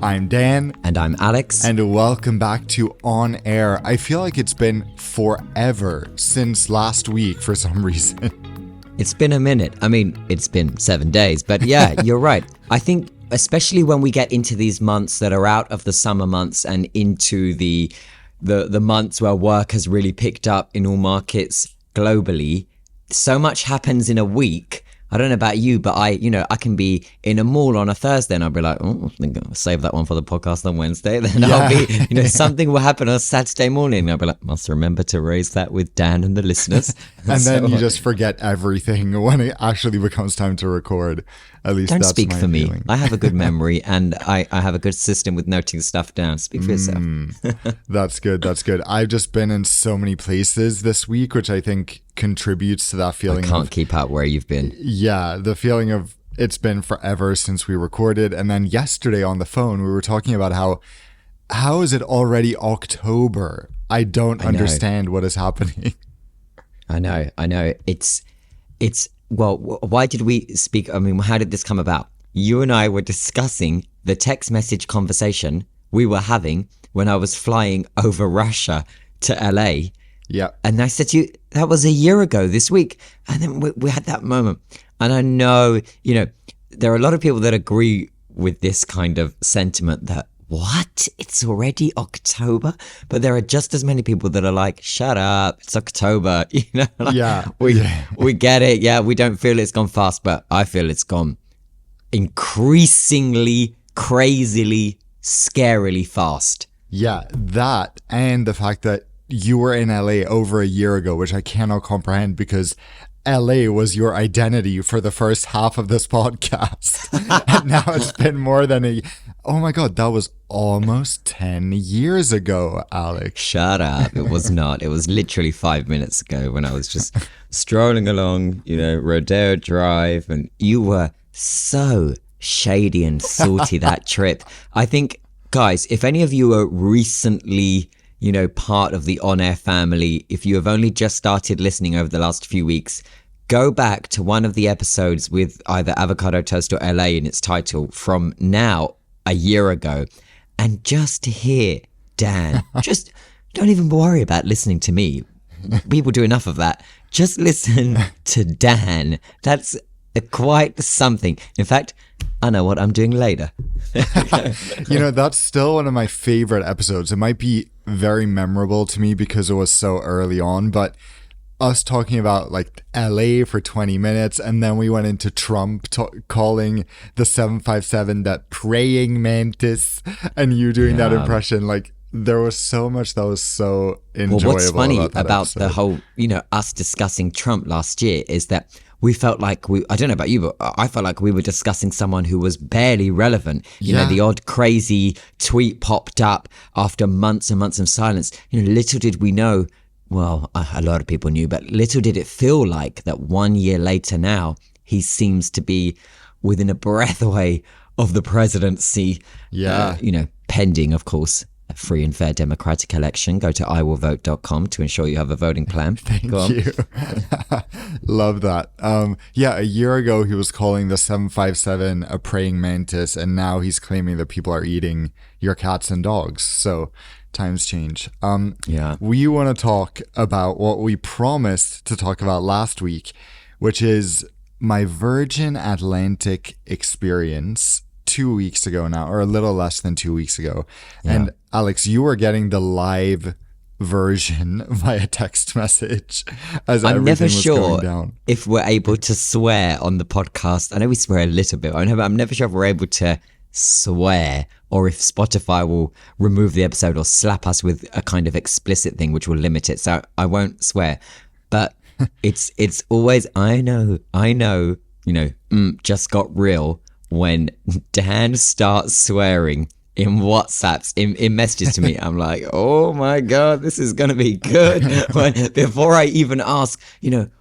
I'm Dan. And I'm Alex. And welcome back to On Air. I feel like it's been forever since last week for some reason. It's been a minute. I mean, it's been 7 days, but yeah, you're right. I think especially when we get into these months that are out of the summer months and into the months where work has really picked up in all markets globally, so much happens in a week. I don't know about you, but I can be in a mall on a Thursday and I'll be like, oh, I think I'll save that one for the podcast on Wednesday. Then I'll be, something will happen on a Saturday morning. And I'll be like, must remember to raise that with Dan and the listeners. And then you just forget everything when it actually becomes time to record. At least don't that's speak my for me. feeling. I have a good memory and I have a good system with noting stuff down. Speak for yourself. That's good. That's good. I've just been in so many places this week, which I think contributes to that feeling. I can't keep up where you've been. Yeah, the feeling of it's been forever since we recorded. And then yesterday on the phone, we were talking about how is it already October? I don't understand what is happening. I know. It's well, why did we speak? I mean, how did this come about? You and I were discussing the text message conversation we were having when I was flying over Russia to LA. Yeah. And I said to you, that was a year ago this week. And then we had that moment. And I know, there are a lot of people that agree with this kind of sentiment that, what? It's already October? But there are just as many people that are like, shut up, it's October. We get it. Yeah, we don't feel it's gone fast, but I feel it's gone increasingly, crazily, scarily fast. Yeah, that and the fact that you were in LA over a year ago, which I cannot comprehend because LA was your identity for the first half of this podcast. And now it's been more than oh my God, that was almost 10 years ago, Alex. Shut up. It was not. It was literally 5 minutes ago when I was just strolling along, Rodeo Drive, and you were so shady and salty that trip. I think, guys, if any of you are recently part of the On Air family, if you have only just started listening over the last few weeks, go back to one of the episodes with either Avocado Toast or LA in its title from now a year ago, and just to hear Dan, just don't even worry about listening to me. People do enough of that. Just listen to Dan. That's quite something. In fact, I know what I'm doing later. That's still one of my favorite episodes. It might be very memorable to me because it was so early on, but us talking about like LA for 20 minutes and then we went into Trump calling the 757 that praying mantis, and you doing that impression, like there was so much that was so enjoyable. Well, what's funny about the whole, us discussing Trump last year is that we felt like I don't know about you, but I felt like we were discussing someone who was barely relevant. The odd crazy tweet popped up after months and months of silence. Little did we know, well, a lot of people knew, but little did it feel like that 1 year later now, he seems to be within a breath away of the presidency. Yeah. Pending, of course, a free and fair democratic election. Go to iwillvote.com to ensure you have a voting plan. Thank you. Love that. A year ago he was calling the 757 a praying mantis, and now he's claiming that people are eating your cats and dogs. So times change. We want to talk about what we promised to talk about last week, which is my Virgin Atlantic experience 2 weeks ago now, or a little less than 2 weeks ago. Yeah. And Alex, you were getting the live version via text message as I'm everything never was sure going down. If we're able to swear on the podcast. I know we swear a little bit. I know, but I'm never sure if we're able to swear or if Spotify will remove the episode or slap us with a kind of explicit thing which will limit it. So I won't swear. But it's always, I know, just got real when Dan starts swearing in WhatsApps, in messages to me. I'm like, oh my God, this is going to be good. Before I even ask,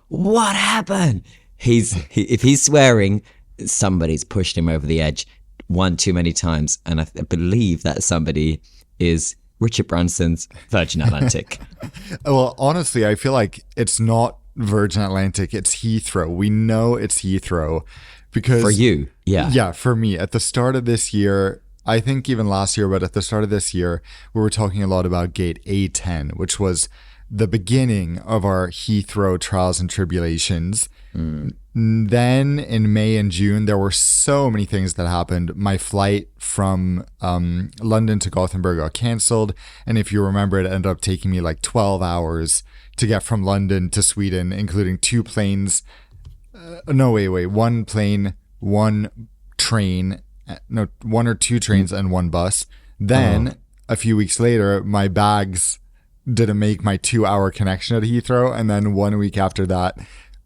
what happened? If he's swearing, somebody's pushed him over the edge one too many times. And I believe that somebody is Richard Branson's Virgin Atlantic. Well, honestly, I feel like it's not Virgin Atlantic, it's Heathrow. We know it's Heathrow because... For you, yeah. Yeah, for me. At the start of this year, I think even last year, but at the start of this year, we were talking a lot about gate A10, which was the beginning of our Heathrow trials and tribulations. Then in May and June, there were so many things that happened. My flight from London to Gothenburg got canceled. And if you remember, it ended up taking me like 12 hours to get from London to Sweden, including two planes. One plane, one train, one or two trains and one bus. Then a few weeks later, my bags didn't make my 2-hour connection at Heathrow. And then 1 week after that,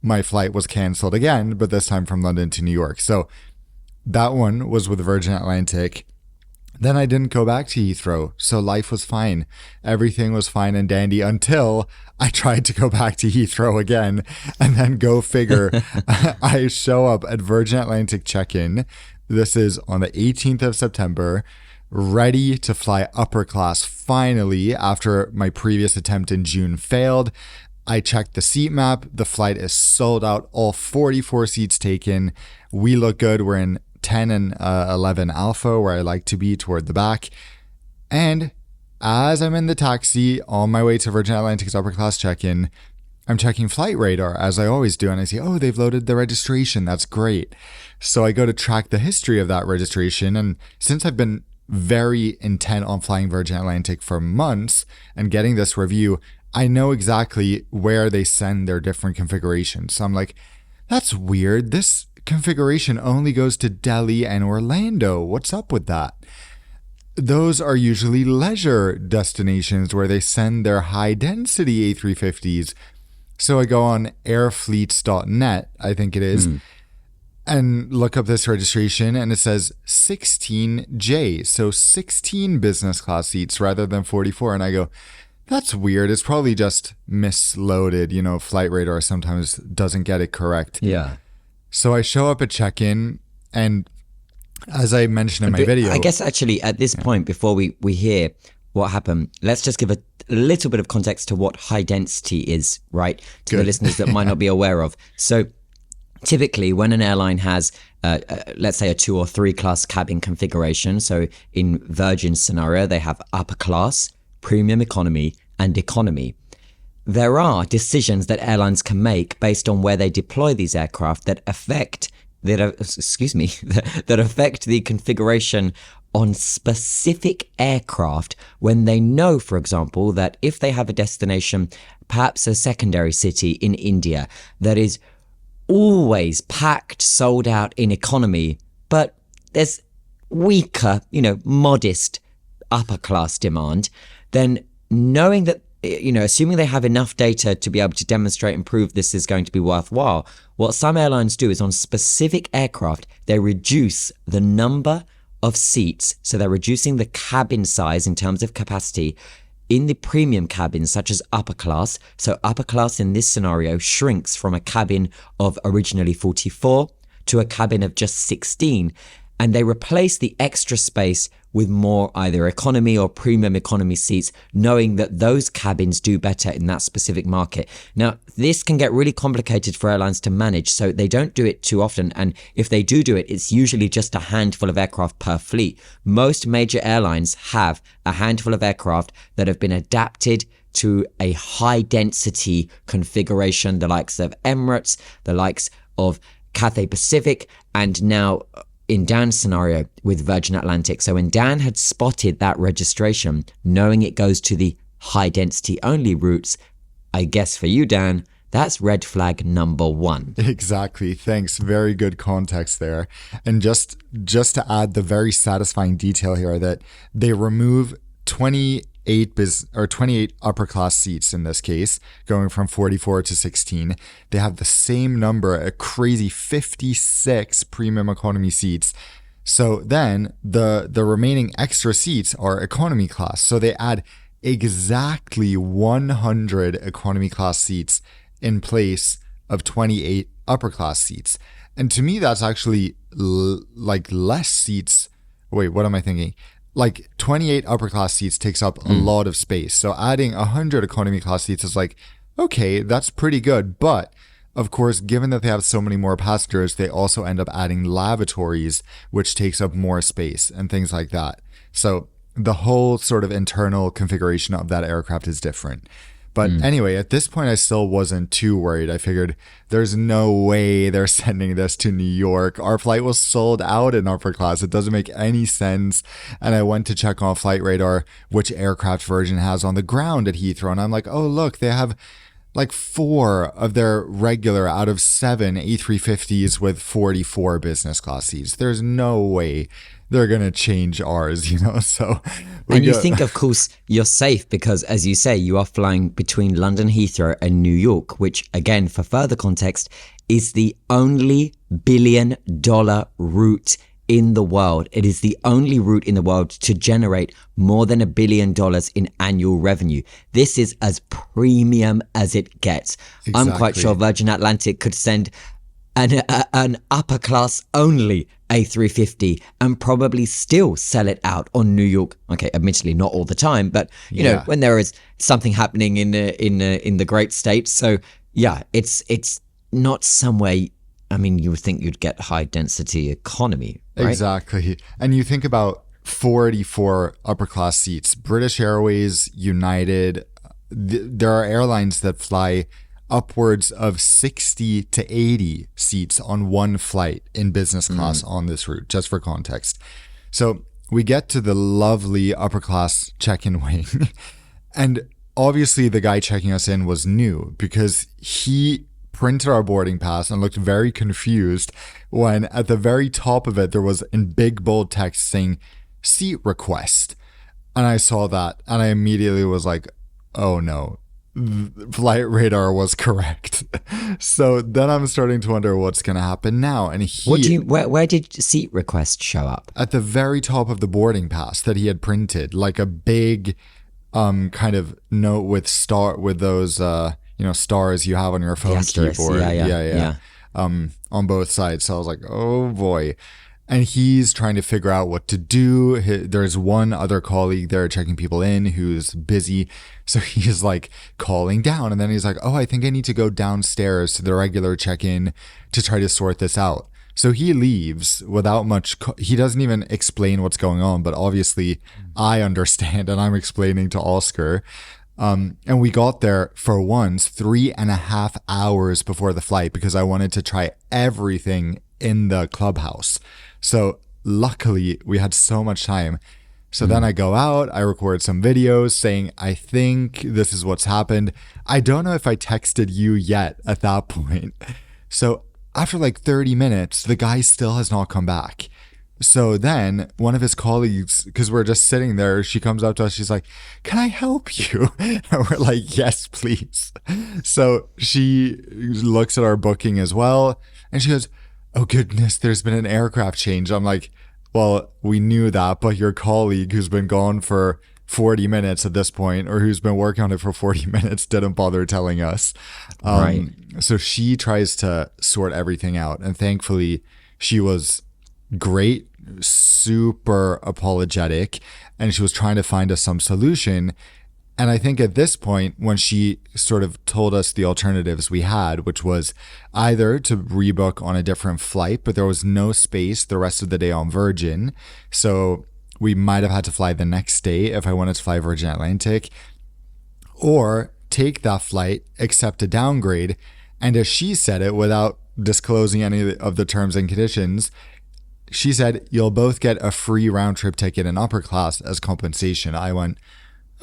my flight was canceled again, but this time from London to New York. So that one was with Virgin Atlantic. Then I didn't go back to Heathrow. So life was fine. Everything was fine and dandy until I tried to go back to Heathrow again. And then go figure, I show up at Virgin Atlantic check-in. This is on the 18th of September, ready to fly upper class finally after my previous attempt in June failed. I checked the seat map. The flight is sold out. All 44 seats taken. We look good. We're in 10 and 11 Alpha, where I like to be, toward the back. And as I'm in the taxi on my way to Virgin Atlantic's upper class check-in, I'm checking flight radar, as I always do. And I see, oh, they've loaded the registration. That's great. So I go to track the history of that registration. And since I've been very intent on flying Virgin Atlantic for months and getting this review, I know exactly where they send their different configurations. So I'm like, that's weird. This configuration only goes to Delhi and Orlando. What's up with that? Those are usually leisure destinations where they send their high density A350s. So I go on airfleets.net, I think it is, and look up this registration, and it says 16J. So 16 business class seats rather than 44. And I go, that's weird. It's probably just misloaded. You know, flight radar sometimes doesn't get it correct. Yeah. So I show up at check-in, and as I mentioned in my video, I guess actually at this point, before we hear what happened, let's just give a little bit of context to what high density is, right? To the listeners that might not be aware of. So typically when an airline has, let's say, a 2 or 3 class cabin configuration, so in Virgin's scenario, they have upper class, premium economy, and economy. There are decisions that airlines can make based on where they deploy these aircraft that affect that affect the configuration on specific aircraft when they know, for example, that if they have a destination, perhaps a secondary city in India, that is always packed, sold out in economy, but there's weaker, modest upper class demand, then knowing that, assuming they have enough data to be able to demonstrate and prove this is going to be worthwhile, what some airlines do is on specific aircraft, they reduce the number of seats. So they're reducing the cabin size in terms of capacity in the premium cabins, such as upper class. So upper class in this scenario shrinks from a cabin of originally 44 to a cabin of just 16. And they replace the extra space with more either economy or premium economy seats, knowing that those cabins do better in that specific market. Now, this can get really complicated for airlines to manage, so they don't do it too often. And if they do it, it's usually just a handful of aircraft per fleet. Most major airlines have a handful of aircraft that have been adapted to a high density configuration, the likes of Emirates, the likes of Cathay Pacific, and now in Dan's scenario with Virgin Atlantic. So when Dan had spotted that registration, knowing it goes to the high density only routes, I guess for you, Dan, that's red flag number 1. Exactly. Thanks. Very good context there. And just to add the very satisfying detail here that they remove 28 upper class seats in this case, going from 44 to 16. They have the same number, a crazy 56 premium economy seats. So then the remaining extra seats are economy class. So they add exactly 100 economy class seats in place of 28 upper class seats. And to me, that's actually like less seats. Wait, what am I thinking? Like 28 upper class seats takes up a lot of space. So adding 100 economy class seats is like, okay, that's pretty good. But of course, given that they have so many more passengers, they also end up adding lavatories, which takes up more space and things like that. So the whole sort of internal configuration of that aircraft is different. But anyway, at this point, I still wasn't too worried. I figured there's no way they're sending this to New York. Our flight was sold out in upper class. It doesn't make any sense. And I went to check on Flight Radar which aircraft Virgin has on the ground at Heathrow. And I'm like, oh, look, they have like 4 of their regular out of 7 A350s with 44 business class seats. There's no way they're going to change ours, So you think, of course, you're safe because, as you say, you are flying between London Heathrow and New York, which, again, for further context, is the only billion-dollar route in the world. It is the only route in the world to generate more than $1 billion in annual revenue. This is as premium as it gets. Exactly. I'm quite sure Virgin Atlantic could send an upper class only A350 and probably still sell it out on New York. Okay, admittedly not all the time, but you know, when there is something happening in the great states. So yeah, it's not somewhere. I mean, you would think you'd get high density economy, right? Exactly. And you think about 44 upper class seats, British Airways, United, there are airlines that fly upwards of 60 to 80 seats on one flight in business class on this route, just for context. So we get to the lovely upper class check-in wing. And obviously the guy checking us in was new because he printed our boarding pass and looked very confused when at the very top of it, there was in big bold text saying seat request. And I saw that and I immediately was like, oh no. Flight Radar was correct. So then I'm starting to wonder what's going to happen now. And where did seat request show up? At the very top of the boarding pass that he had printed, like a big kind of note with those stars you have on your phone keyboard. Yeah. On both sides. So I was like, oh boy. And he's trying to figure out what to do. There's one other colleague there checking people in who's busy. So he's like calling down. And then he's like, oh, I think I need to go downstairs to the regular check-in to try to sort this out. So he leaves without much. He doesn't even explain what's going on. But obviously I understand and I'm explaining to Oscar. And we got there for once 3.5 hours before the flight because I wanted to try everything in the clubhouse. So luckily we had so much time. So then I go out, I record some videos saying, I think this is what's happened. I don't know if I texted you yet at that point. So after like 30 minutes, the guy still has not come back. So then one of his colleagues, because we're just sitting there, she comes up to us. She's like, can I help you? And we're like, yes, please. So she looks at our booking as well. And she goes, oh goodness, there's been an aircraft change. I'm like, well, we knew that, but your colleague who's been gone for 40 minutes at this point, or who's been working on it for 40 minutes, didn't bother telling us. Right. So she tries to sort everything out. And thankfully, she was great, super apologetic, and she was trying to find us some solution. And I think at this point, when she sort of told us the alternatives we had, which was either to rebook on a different flight, but there was no space the rest of the day on Virgin. So we might have had to fly the next day if I wanted to fly Virgin Atlantic, or take that flight, accept a downgrade. And as she said it, without disclosing any of the terms and conditions, she said, you'll both get a free round trip ticket in upper class as compensation. I went,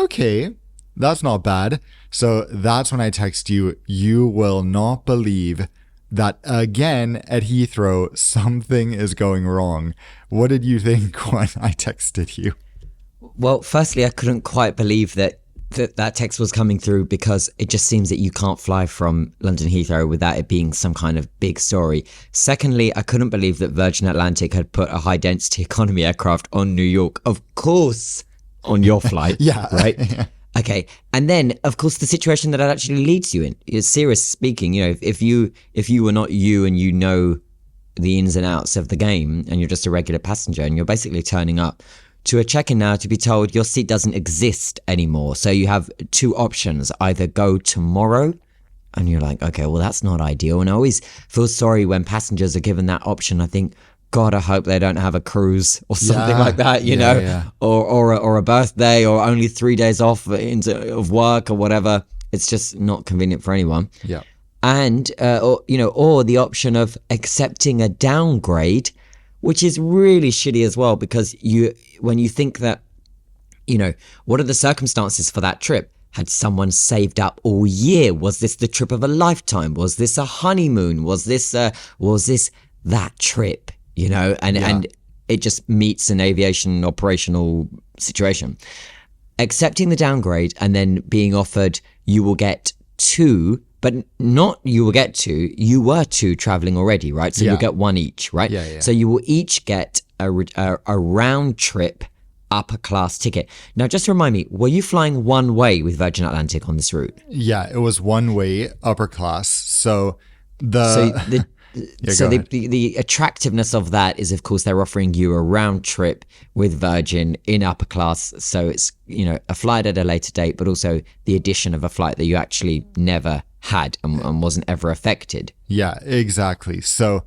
okay, that's not bad. So that's when I text you, you will not believe that again at Heathrow, something is going wrong. What did you think when I texted you? Well, firstly, I couldn't quite believe that text was coming through because it just seems that you can't fly from London Heathrow without it being some kind of big story. Secondly, I couldn't believe that Virgin Atlantic had put a high density economy aircraft on New York. Of course, on your flight. Yeah. Right? Yeah. Okay. And then, of course, the situation that it actually leads you in is, serious speaking, you know, if you were not you and you know the ins and outs of the game and you're just a regular passenger and you're basically turning up to a check-in now to be told your seat doesn't exist anymore. So you have two options: either go tomorrow And you're like, okay, well, that's not ideal. And I always feel sorry when passengers are given that option. I think, God, I hope they don't have a cruise or something like that, you know, or a birthday or only 3 days off of work or whatever. It's just not convenient for anyone. Yeah. And, or the option of accepting a downgrade, which is really shitty as well, because when you think that, what are the circumstances for that trip? Had someone saved up all year? Was this the trip of a lifetime? Was this a honeymoon? Was this that trip? And it just meets an aviation operational situation. Accepting the downgrade and then being offered, you will get two, but not you will get two. You were two traveling already, right? So you'll get one each, right? Yeah. So you will each get a round trip upper class ticket. Now, just remind me, were you flying one way with Virgin Atlantic on this route? Yeah, it was one way upper class. So the attractiveness of that is, of course, they're offering you a round trip with Virgin in upper class. So it's, a flight at a later date, but also the addition of a flight that you actually never had and wasn't ever affected. Yeah, exactly. So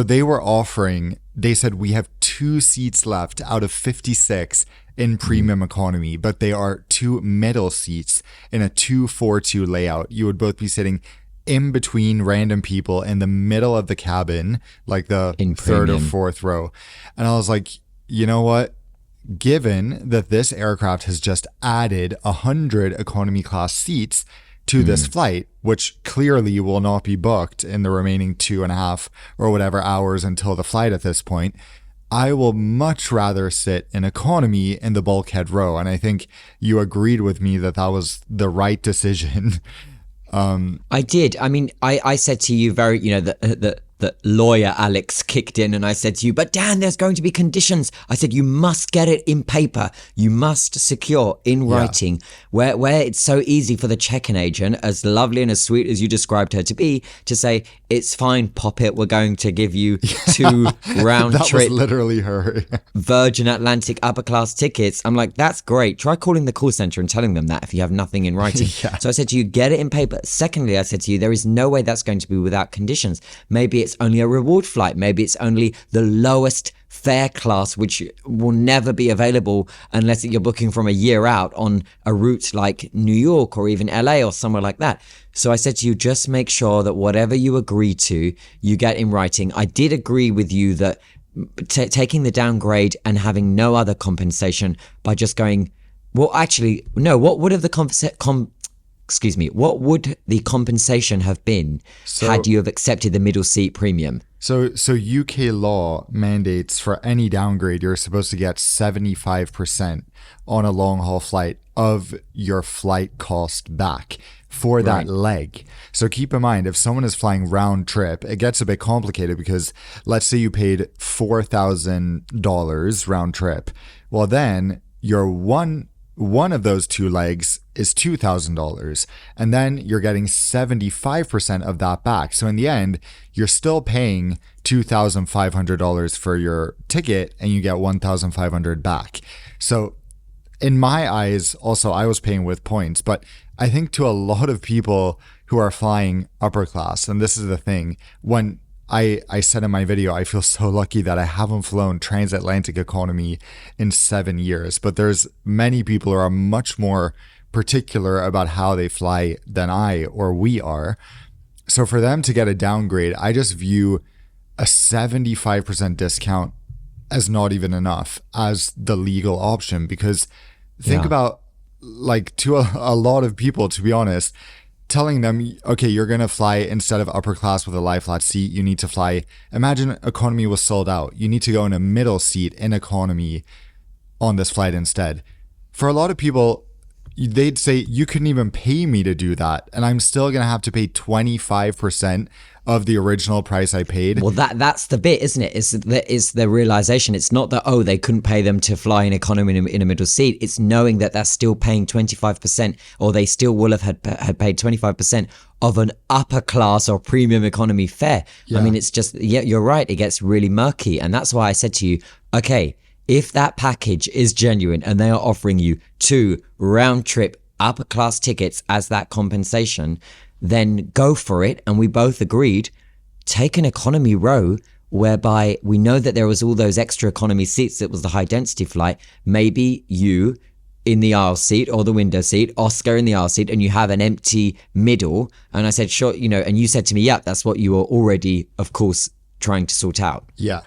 they were offering, they said we have 2 seats left out of 56 in premium economy, but they are 2 middle seats in a 2-4-2 layout. You would both be sitting in between random people in the middle of the cabin, like the third or fourth row. And I was like, you know what? Given that this aircraft has just added 100 economy class seats to this flight, which clearly will not be booked in the remaining 2.5 or whatever hours until the flight at this point, I will much rather sit in economy in the bulkhead row. And I think you agreed with me that was the right decision. I did. I mean, I said to you the lawyer Alex kicked in and I said to you, but Dan, there's going to be conditions. I said, you must get it in paper. You must secure in writing where it's so easy for the check-in agent, as lovely and as sweet as you described her to be, to say, it's fine, pop it. We're going to give you 2 round that trip. Was literally her. Virgin Atlantic upper class tickets. I'm like, that's great. Try calling the call center and telling them that if you have nothing in writing. So I said to you, get it in paper. Secondly, I said to you, there is no way that's going to be without conditions. Maybe it's only a reward flight. Maybe it's only the lowest fare class, which will never be available unless you're booking from a year out on a route like New York or even LA or somewhere like that. So I said to you, just make sure that whatever you agree to, you get in writing. I did agree with you that taking the downgrade and having no other compensation by just going, well, actually, no, what would have what would the compensation have been had you have accepted the middle seat premium? So UK law mandates for any downgrade, you're supposed to get 75% on a long haul flight of your flight cost back for that leg. So keep in mind, if someone is flying round trip, it gets a bit complicated because let's say you paid $4,000 round trip. Well, then your one of those 2 legs is $2,000. And then you're getting 75% of that back. So in the end, you're still paying $2,500 for your ticket and you get $1,500 back. So in my eyes, also, I was paying with points, but I think to a lot of people who are flying upper class, and this is the thing, when I said in my video, I feel so lucky that I haven't flown transatlantic economy in 7 years, but there's many people who are much more particular about how they fly than I or we are. So for them to get a downgrade, I just view a 75% discount as not even enough as the legal option, because think about, like, to a lot of people, to be honest, telling them, okay, you're going to fly instead of upper class with a lie flat seat, you need to fly, imagine economy was sold out. You need to go in a middle seat in economy on this flight instead. For a lot of people, they'd say, you couldn't even pay me to do that, and I'm still going to have to pay 25% of the original price I paid. Well, that's the bit, isn't it? It's the realization. It's not that, oh, they couldn't pay them to fly in economy in a middle seat. It's knowing that they're still paying 25%, or they still will have had paid 25% of an upper class or premium economy fare. I mean, it's just, you're right. It gets really murky. And that's why I said to you, okay, if that package is genuine and they are offering you 2 round trip upper class tickets as that compensation, then go for it. And we both agreed, take an economy row, whereby we know that there was all those extra economy seats. It was the high density flight. Maybe you in the aisle seat or the window seat, Oscar in the aisle seat, and you have an empty middle. And I said, sure, and you said to me, yeah, that's what you were already, of course, trying to sort out. Yeah.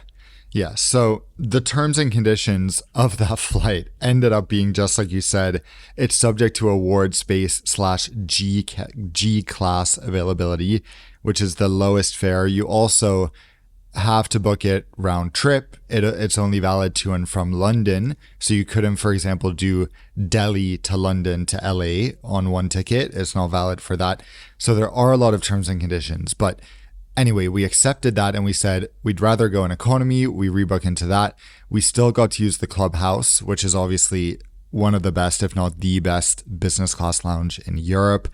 Yeah. So the terms and conditions of that flight ended up being just like you said. It's subject to award space / G class availability, which is the lowest fare. You also have to book it round trip. It's only valid to and from London. So you couldn't, for example, do Delhi to London to LA on one ticket. It's not valid for that. So there are a lot of terms and conditions. But anyway, we accepted that and we said we'd rather go in economy. We rebook into that. We still got to use the Clubhouse, which is obviously one of the best, if not the best, business class lounge in Europe.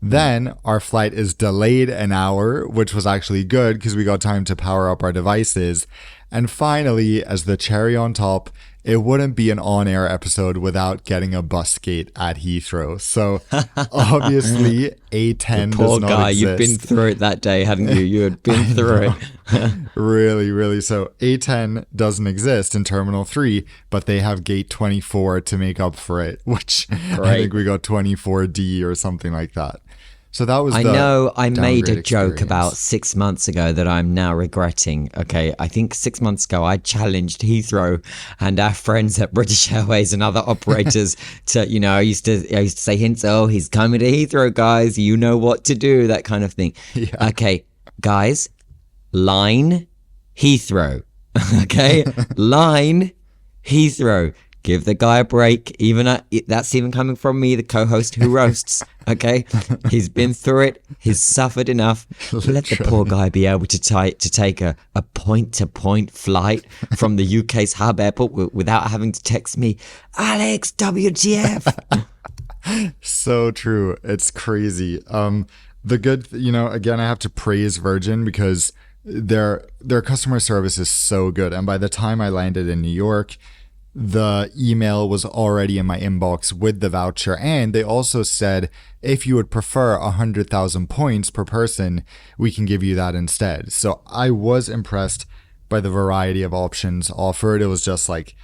Then our flight is delayed an hour, which was actually good because we got time to power up our devices. And finally, as the cherry on top, it wouldn't be an on-air episode without getting a bus gate at Heathrow. So obviously, A10 does Poor not guy, exist. you've been through it that day, hadn't you? You had been through it. Really, really. So A10 doesn't exist in Terminal 3, but they have gate 24 to make up for it, which I think we got 24D or something like that. So that was I know I made a downgrade joke experience. about 6 months ago that I'm now regretting. Okay, I think 6 months ago I challenged Heathrow and our friends at British Airways and other operators to, I used to say hints, oh, he's coming to Heathrow, guys, you know what to do, that kind of thing. Yeah. Okay, guys, line Heathrow. Okay, line Heathrow. Give the guy a break. That's even coming from me, the co-host who roasts. Okay, he's been through it. He's suffered enough. Let the poor guy be able to take a point-to-point flight from the UK's hub airport without having to text me, Alex, WTF. So true. It's crazy. The good, again, I have to praise Virgin because their customer service is so good. And by the time I landed in New York, the email was already in my inbox with the voucher. And they also said, if you would prefer 100,000 points per person, we can give you that instead. So I was impressed by the variety of options offered. It was just like,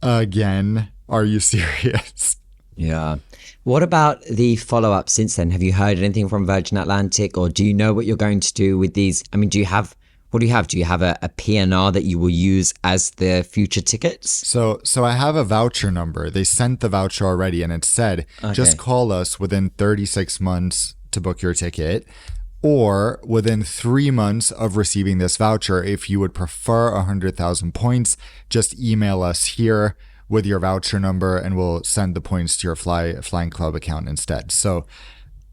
again, are you serious? Yeah. What about the follow-up since then? Have you heard anything from Virgin Atlantic, or do you know what you're going to do with these? I mean, what do you have? Do you have a PNR that you will use as the future tickets? So I have a voucher number. They sent the voucher already and it said, just call us within 36 months to book your ticket, or within 3 months of receiving this voucher. If you would prefer 100,000 points, just email us here with your voucher number and we'll send the points to your Flying Club account instead. So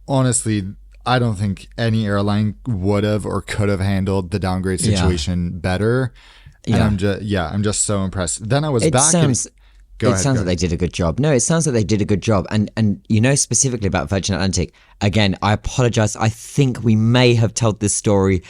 honestly, I don't think any airline would have or could have handled the downgrade situation better. And I'm just so impressed. Then I was It back. sounds like they did a good job. No, it sounds like they did a good job. And specifically about Virgin Atlantic, again, I apologize. I think we may have told this story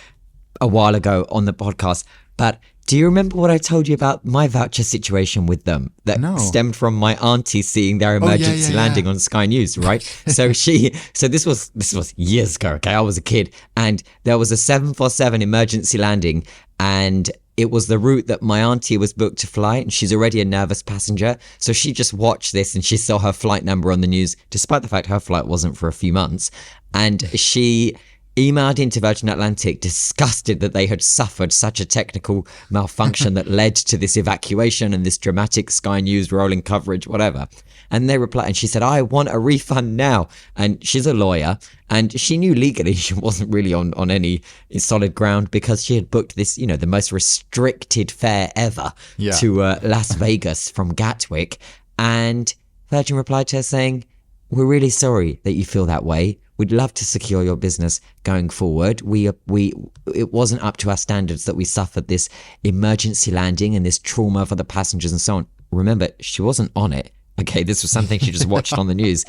a while ago on the podcast, but do you remember what I told you about my voucher situation with them that stemmed from my auntie seeing their emergency landing on Sky News, right? So this was years ago, okay? I was a kid and there was a 747 emergency landing and it was the route that my auntie was booked to fly and she's already a nervous passenger. So she just watched this and she saw her flight number on the news, despite the fact her flight wasn't for a few months. And she emailed into Virgin Atlantic disgusted that they had suffered such a technical malfunction that led to this evacuation and this dramatic Sky News rolling coverage, whatever. And they replied, and she said, I want a refund now. And she's a lawyer and she knew legally she wasn't really on any solid ground because she had booked this, the most restricted fare ever to Las Vegas from Gatwick. And Virgin replied to her saying, we're really sorry that you feel that way. We'd love to secure your business going forward. It wasn't up to our standards that we suffered this emergency landing and this trauma for the passengers and so on. Remember, she wasn't on it. Okay, this was something she just watched on the news.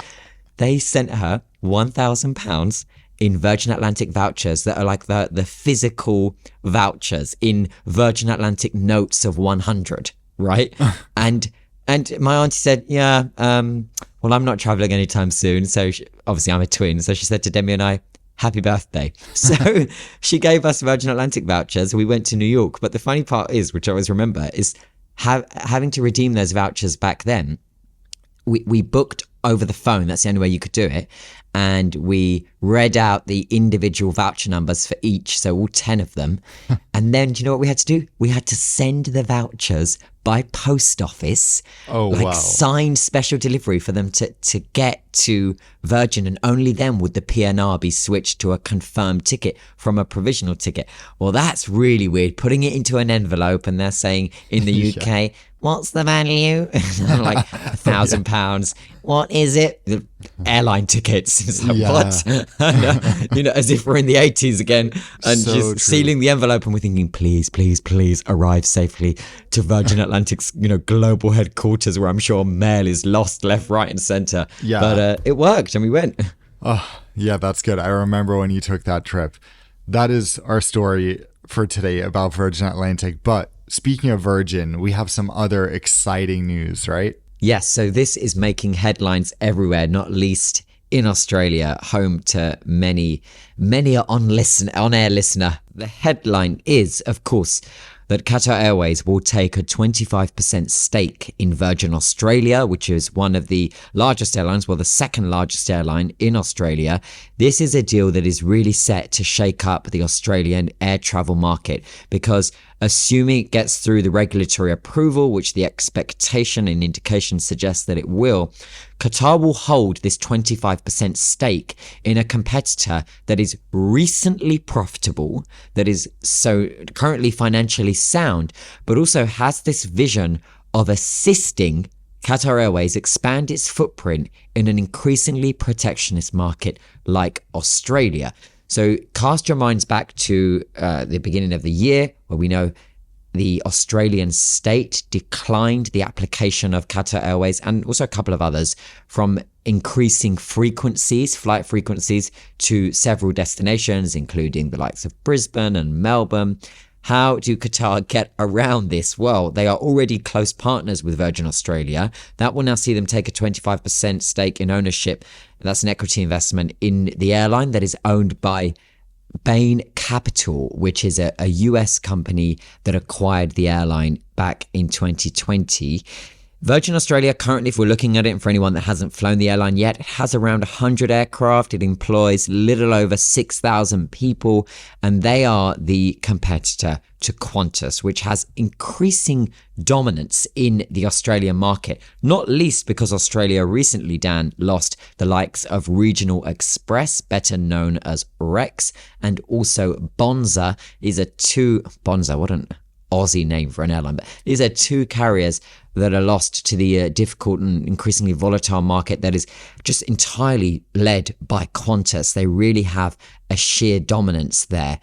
They sent her £1,000 in Virgin Atlantic vouchers that are like the physical vouchers in Virgin Atlantic notes of 100, right? And my auntie said, well, I'm not traveling anytime soon. So obviously I'm a twin. So she said to Demi and I, happy birthday. So she gave us Virgin Atlantic vouchers. We went to New York. But the funny part is, which I always remember, is having to redeem those vouchers back then. We booked over the phone. That's the only way you could do it. And we read out the individual voucher numbers for each, so all 10 of them. And then, do you know what we had to do? We had to send the vouchers by post office, signed special delivery for them to get to Virgin, and only then would the PNR be switched to a confirmed ticket from a provisional ticket. Well, that's really weird, putting it into an envelope and they're saying in the UK, what's the value? And I'm like, £1,000. What is it? The airline tickets. It's like, what? And, as if we're in the 80s again, and So just true. sealing the envelope, and we're thinking, please, please, please arrive safely to Virgin Atlantic's, global headquarters, where I'm sure mail is lost left, right, and center. Yeah. But it worked, and we went. Oh, yeah, that's good. I remember when you took that trip. That is our story for today about Virgin Atlantic. But speaking of Virgin, we have some other exciting news, right? Yes, so this is making headlines everywhere, not least in Australia, home to many on-air listener. The headline is, of course, that Qatar Airways will take a 25% stake in Virgin Australia, which is one of the largest airlines, the second largest airline in Australia. This is a deal that is really set to shake up the Australian air travel market, because assuming it gets through the regulatory approval, which the expectation and indication suggests that it will, Qatar will hold this 25% stake in a competitor that is recently profitable, that is so currently financially sound, but also has this vision of assisting Qatar Airways expand its footprint in an increasingly protectionist market like Australia. So cast your minds back to the beginning of the year, where we know the Australian state declined the application of Qatar Airways and also a couple of others from increasing flight frequencies to several destinations, including the likes of Brisbane and Melbourne. How do Qatar get around this? Well, they are already close partners with Virgin Australia. That will now see them take a 25% stake in ownership. That's an equity investment in the airline that is owned by Bain Capital, which is a US company that acquired the airline back in 2020. Virgin Australia currently, if we're looking at it, and for anyone that hasn't flown the airline yet, it has around 100 aircraft. It employs little over 6,000 people, and they are the competitor to Qantas, which has increasing dominance in the Australian market, not least because Australia recently, Dan, lost the likes of Regional Express, better known as Rex, and also Bonza. Bonza, what an Aussie name for an airline, but these are two carriers that are lost to the difficult and increasingly volatile market that is just entirely led by Qantas. They really have a sheer dominance there.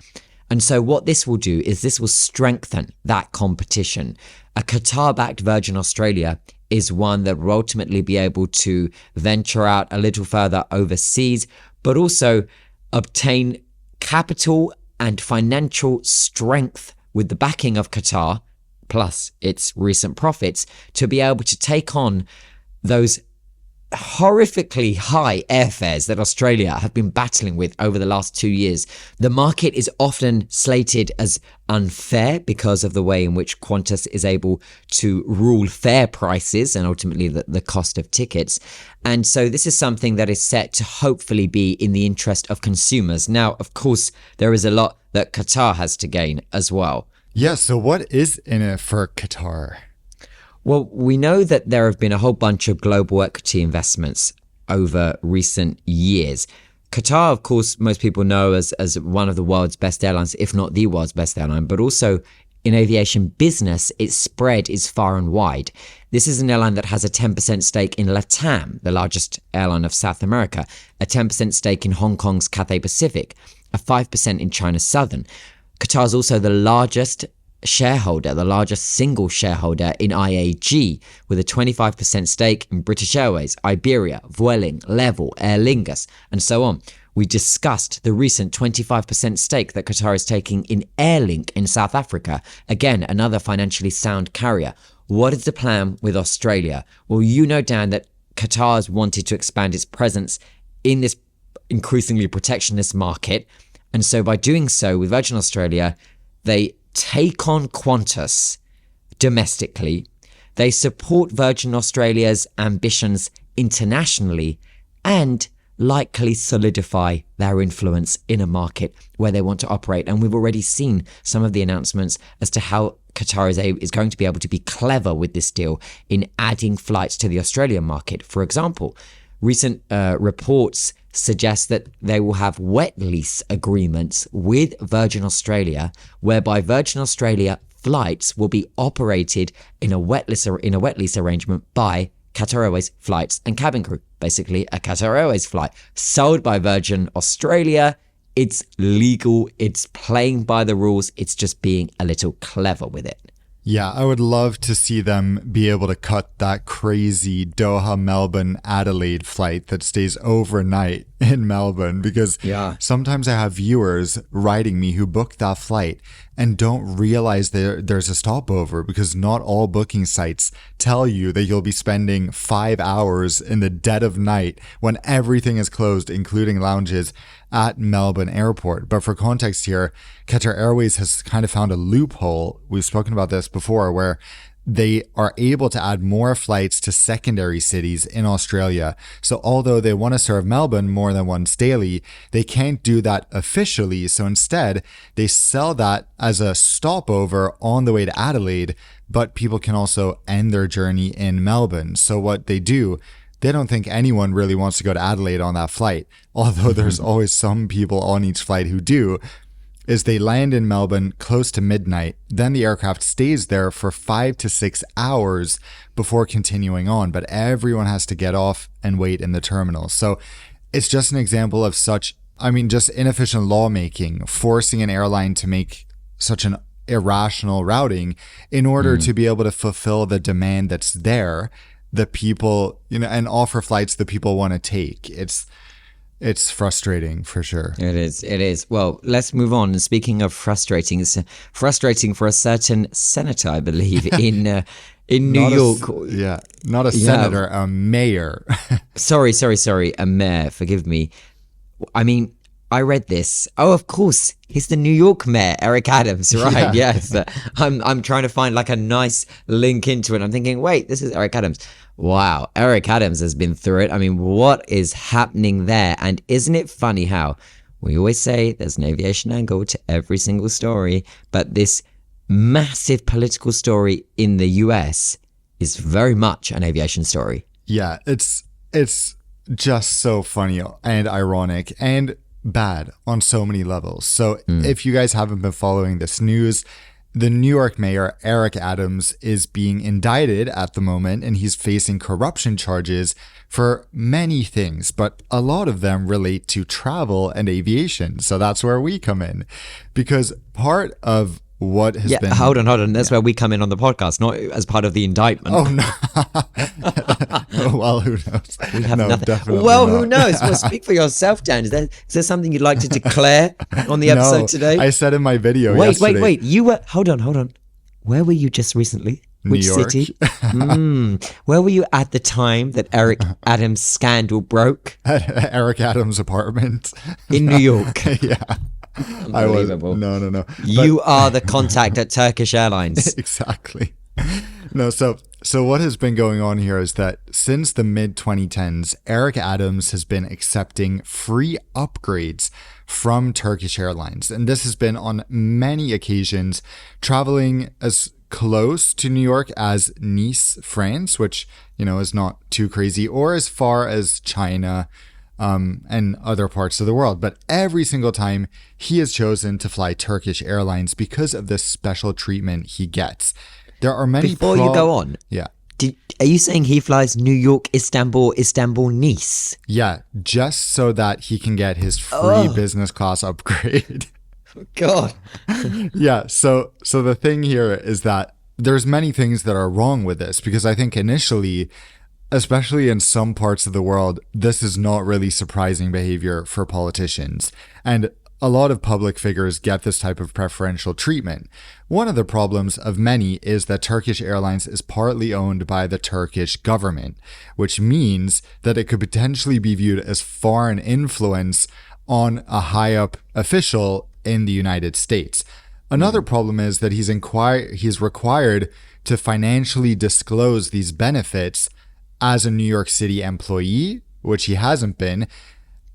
And so what this will do is this will strengthen that competition. A Qatar-backed Virgin Australia is one that will ultimately be able to venture out a little further overseas, but also obtain capital and financial strength with the backing of Qatar, plus its recent profits, to be able to take on those horrifically high airfares that Australia have been battling with over the last 2 years. The market is often slated as unfair because of the way in which Qantas is able to rule fare prices and ultimately the cost of tickets. And so this is something that is set to hopefully be in the interest of consumers. Now, of course, there is a lot that Qatar has to gain as well. Yeah, so what is in it for Qatar? Well, we know that there have been a whole bunch of global equity investments over recent years. Qatar, of course, most people know as one of the world's best airlines, if not the world's best airline, but also in aviation business, its spread is far and wide. This is an airline that has a 10% stake in LATAM, the largest airline of South America, a 10% stake in Hong Kong's Cathay Pacific, a 5% in China Southern. Qatar is also the largest shareholder, the largest single shareholder in IAG, with a 25% stake in British Airways, Iberia, Vueling, Level, Aer Lingus, and so on. We discussed the recent 25% stake that Qatar is taking in Airlink in South Africa, again, another financially sound carrier. What is the plan with Australia? Well, you know, Dan, that Qatar has wanted to expand its presence in this increasingly protectionist market. And so by doing so with Virgin Australia, they take on Qantas domestically. They support Virgin Australia's ambitions internationally and likely solidify their influence in a market where they want to operate. And we've already seen some of the announcements as to how Qatar is going to be able to be clever with this deal in adding flights to the Australian market. For example, recent reports suggest that they will have wet lease agreements with Virgin Australia, whereby Virgin Australia flights will be operated in a wet lease arrangement by Qatar Airways flights and cabin crew. Basically, a Qatar Airways flight sold by Virgin Australia. It's legal. It's playing by the rules. It's just being a little clever with it. Yeah, I would love to see them be able to cut that crazy Doha, Melbourne, Adelaide flight that stays overnight in Melbourne, because sometimes I have viewers writing me who booked that flight and don't realize there's a stopover, because not all booking sites tell you that you'll be spending 5 hours in the dead of night when everything is closed, including lounges, at Melbourne Airport. But for context here, Qatar Airways has kind of found a loophole. We've spoken about this before, where they are able to add more flights to secondary cities in Australia. So although they want to serve Melbourne more than once daily, they can't do that officially. So instead, they sell that as a stopover on the way to Adelaide, but people can also end their journey in Melbourne. So what they do, they don't think anyone really wants to go to Adelaide on that flight, although there's always some people on each flight who do, is they land in Melbourne close to midnight. Then the aircraft stays there for 5 to 6 hours before continuing on, but everyone has to get off and wait in the terminal. So it's just an example of just inefficient lawmaking, forcing an airline to make such an irrational routing in order to be able to fulfill the demand that's there, the people, and offer flights that people want to take. It's frustrating for sure. It is. Well, let's move on. And speaking of frustrating, it's frustrating for a certain senator, I believe, in New York. Not a senator, a mayor. Sorry, a mayor. Forgive me. I mean, I read this. Oh, of course, he's the New York mayor, Eric Adams, right? Yeah. Yes. I'm trying to find like a nice link into it. I'm thinking, wait, this is Eric Adams. Wow, Eric Adams has been through it. I mean, what is happening there? And isn't it funny how we always say there's an aviation angle to every single story, but this massive political story in the US is very much an aviation story. Yeah, it's just so funny and ironic and bad on so many levels. So if you guys haven't been following this news, the New York mayor, Eric Adams, is being indicted at the moment, and he's facing corruption charges for many things, but a lot of them relate to travel and aviation. So that's where we come in, because part of what has been... Hold on. That's where we come in on the podcast, not as part of the indictment. Oh, no. Well, who knows? We have nothing. Definitely well, not. Who knows? Well, speak for yourself, Dan. Is there something you'd like to declare on the episode today? I said in my video yesterday. Wait. You were... Hold on. Where were you just recently? Which New York. city? Where were you at the time that Eric Adams' scandal broke? At Eric Adams' apartment. In New York. Yeah. Unbelievable. No. You are the contact at Turkish Airlines. Exactly. No, so what has been going on here is that since the mid-2010s, Eric Adams has been accepting free upgrades from Turkish Airlines. And this has been on many occasions, traveling as close to New York as Nice, France, which, is not too crazy, or as far as China, and other parts of the world. But every single time he has chosen to fly Turkish Airlines because of the special treatment he gets. There are many... Before you go on, yeah. Are you saying he flies New York, Istanbul, Nice? Yeah, just so that he can get his free business class upgrade. God. Yeah, so the thing here is that there's many things that are wrong with this, because I think initially, especially in some parts of the world, this is not really surprising behavior for politicians. And a lot of public figures get this type of preferential treatment. One of the problems of many is that Turkish Airlines is partly owned by the Turkish government, which means that it could potentially be viewed as foreign influence on a high-up official in the United States. Another problem is that he's required to financially disclose these benefits as a New York City employee, which he hasn't been.